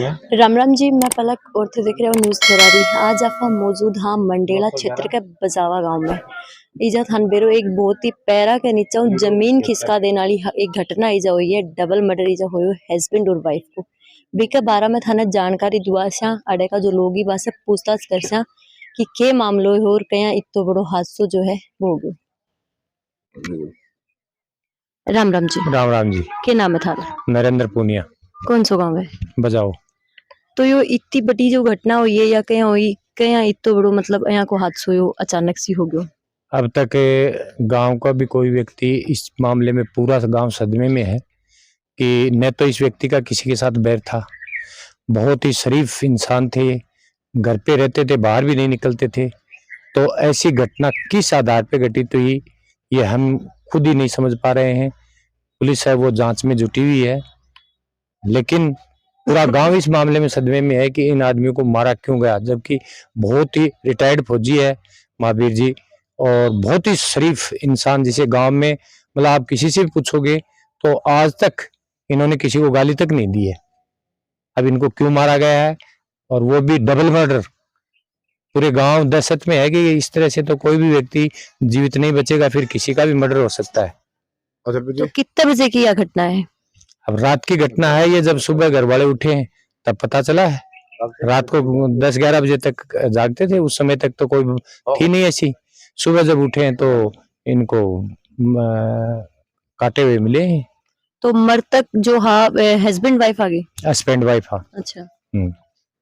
राम राम जी, मैं पलक और थे देख रहे हो न्यूज़ थोरारी। आज आप मौजूद हाँ मंडेला क्षेत्र के बजावा गांव में इजा थान बेरो एक बहुत ही पैरा के नीचे जमीन खिसका देने वाली एक घटना इजा हुई है। डबल मर्डर इजा हुई हस्बैंड और वाइफ को बीके बारे में थाने जानकारी दुआ सा अड़े का जो लोग बासे पूछताछ कर सा कि के मामलो है और कया इतो बड़ो हादसो जो है हो गयो। राम राम जी। राम राम जी। के नाम है थारा? नरेंद्र पूनिया। कौन सो गाँव है? बजाओ। तो यो इतनी बड़ी जो घटना हुई है या कहीं हुई कहीं इतो बड़ो मतलब यहाँ को हादसो यो अचानक सी हो गयो। अब तक गांव का भी कोई व्यक्ति इस मामले में पूरा गांव सदमे में है कि न तो इस व्यक्ति का किसी के साथ बैर था, बहुत ही शरीफ इंसान थे, घर पे रहते थे, बाहर भी नहीं निकलते थे। तो ऐसी घटना किस आधार पे घटित हुई ये हम खुद ही नहीं समझ पा रहे हैं। पुलिस है वो जांच में जुटी हुई है, लेकिन पूरा गांव इस मामले में सदमे में है कि इन आदमियों को मारा क्यों गया, जबकि बहुत ही रिटायर्ड फौजी है महावीर जी और बहुत ही शरीफ इंसान, जिसे गांव में मतलब आप किसी से भी पूछोगे तो आज तक इन्होंने किसी को गाली तक नहीं दी है। अब इनको क्यों मारा गया है और वो भी डबल मर्डर, पूरे गांव दहशत में है कि इस तरह से तो कोई भी व्यक्ति जीवित नहीं बचेगा, फिर किसी का भी मर्डर हो सकता है। तो कितने बजे की यह घटना है? अब रात की घटना है ये, जब सुबह घर वाले उठे हैं तब पता चला है। रात को 10-11 बजे तक जागते थे, उस समय तक तो कोई थी नहीं ऐसी। सुबह जब उठे हैं तो इनको काटे हुए मिले हैं। तो मृतक जो हस्बैंड वाइफ आ गई? हस्बैंड वाइफ हाँ। अच्छा।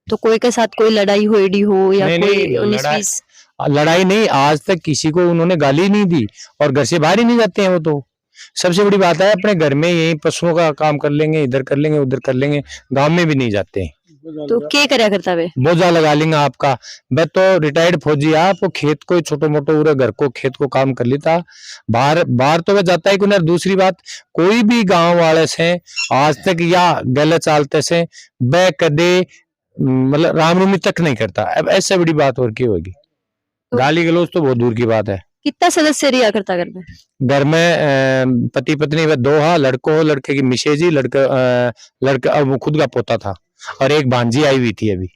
तो कोई के साथ कोई लड़ाई होड़ी हो या नहीं, कोई लड़ाई नहीं, आज तक किसी को उन्होंने गाली नहीं दी और घर से बाहर ही नहीं जाते हैं वो। तो सबसे बड़ी बात है अपने घर में यही पशुओं का काम कर लेंगे, इधर कर लेंगे उधर कर लेंगे, गांव में भी नहीं जाते हैं। तो क्या करया करता वे? बोझा लगा लेंगे आपका। मैं तो रिटायर्ड फौजी आप खेत को छोटो मोटो उरे घर को खेत को काम कर लेता, बाहर तो वह जाता है कि। दूसरी बात, कोई भी गांव वाले से आज तक या गले चालते से वह कदे मतलब रामरूमी तक नहीं करता। अब ऐसे बड़ी बात और क्या होगी? गाली गलौज तो बहुत दूर की बात है। कितना सदस्य रिया करता घर में? घर में पति पत्नी व 2 हाँ, लड़को लड़के की मिसेजी, लड़का और वो खुद का पोता था और एक भांजी आई हुई थी अभी।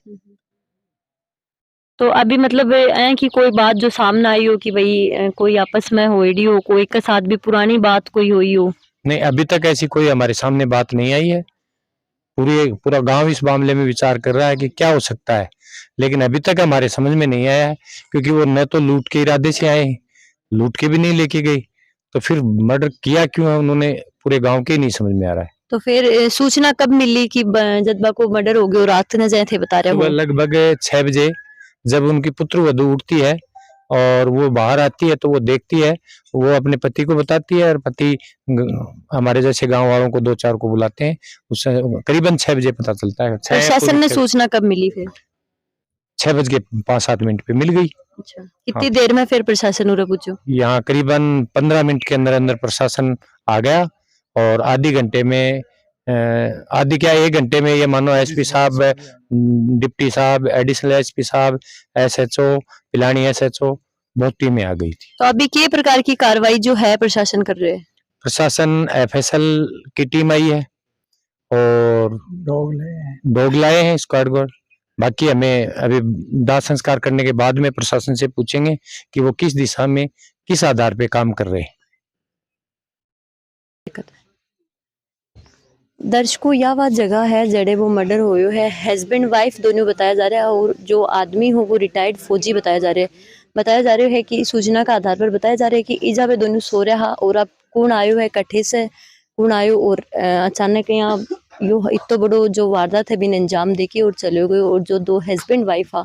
तो अभी मतलब कि कोई बात जो सामने आई हो कि भाई कोई आपस में होड़ी हो, कोई के साथ भी पुरानी बात कोई हुई हो? नहीं, अभी तक ऐसी कोई हमारे सामने बात नहीं आई है। पूरा गांव इस मामले में विचार कर रहा है कि क्या हो सकता है, लेकिन अभी तक हमारे समझ में नहीं आया है, क्योंकि वो न तो लूट के इरादे से आए, लूट के भी नहीं लेके गई, तो फिर मर्डर किया क्यों है उन्होंने, पूरे गांव के ही नहीं समझ में आ रहा है। तो फिर सूचना कब मिली कि जज्बा को मर्डर हो गया? रात न जाए थे बता रहे हो? लगभग 6 बजे जब उनकी पुत्र वधू उठती है और वो बाहर आती है तो वो देखती है, वो अपने पति को बताती है और पति हमारे जैसे गांव वालों को 2-4 को बुलाते हैं। उससे करीबन 6 बजे पता चलता है। प्रशासन ने सूचना कब मिली फिर? 6:05-7 मिनट पे मिल गई। अच्छा, कितनी देर में फिर प्रशासन उरे पूछो? यहाँ करीबन 15 मिनट के अंदर अंदर प्रशासन आ गया और आधे घंटे में आधी क्या 1 घंटे में ये मानो एसपी साहब, डिप्टी साहब, एडिशनल एसपी साहब, एसएचओ, पिलानी एसएचओ, बहुत टीमें आ गई थी। तो अभी किस प्रकार की कार्रवाई जो है प्रशासन कर रहे हैं? प्रशासन एफएसएल की टीम आई है और डॉग लाए हैं स्क्वाड गार्ड। बाकी हमें अभी दाह संस्कार करने के बाद में प्रशासन से पूछेंगे कि वो किस दिशा में किस आधार पे काम कर रहे हैं। दर्शकों यह वह जगह है जड़े वो मर्डर हुए है, हस्बैंड वाइफ दोनों बताया जा रहा है और जो आदमी हो वो रिटायर्ड फौजी बताया जा रहे है कि सूचना का आधार पर बताया जा रहा है कि इजा पे दोनों सो रहा और अब कौन आयो है, कट्ठे से कौन आयो और अचानक यहाँ यो इतो बड़ो जो वारदात है बिन अंजाम देके और चले गए। और जो 2 हस्बैंड वाइफ आ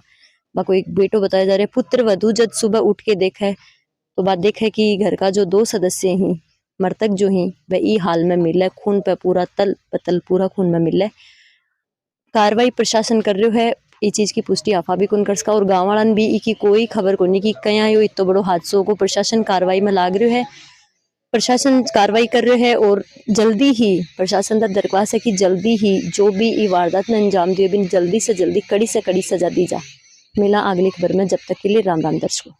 बाको एक बेटो बताया जा रहा है, पुत्र वधू जब सुबह उठ के देखा है तो बात देखा है कि घर का जो 2 सदस्य ही मृतक जो ही वह ई हाल में मिले, खून पे पूरा तल पतल पूरा खून में मिले। कार्रवाई प्रशासन कर रहे है, ये चीज की पुष्टि आफा भी कौन कर सका और गाँव वालन भी की कोई खबर को नहीं कि कया यो इतो बड़ो हादसों को प्रशासन कार्रवाई में लाग रहे है। प्रशासन कार्रवाई कर रहे हैं और जल्दी ही प्रशासन का दरख्वास्त है कि जल्दी ही जो भी ये वारदात ने अंजाम दिए बिन जल्दी से जल्दी कड़ी से कड़ी सजा दी जा। मिला अगली खबर में, जब तक के लिए राम राम दर्शकों।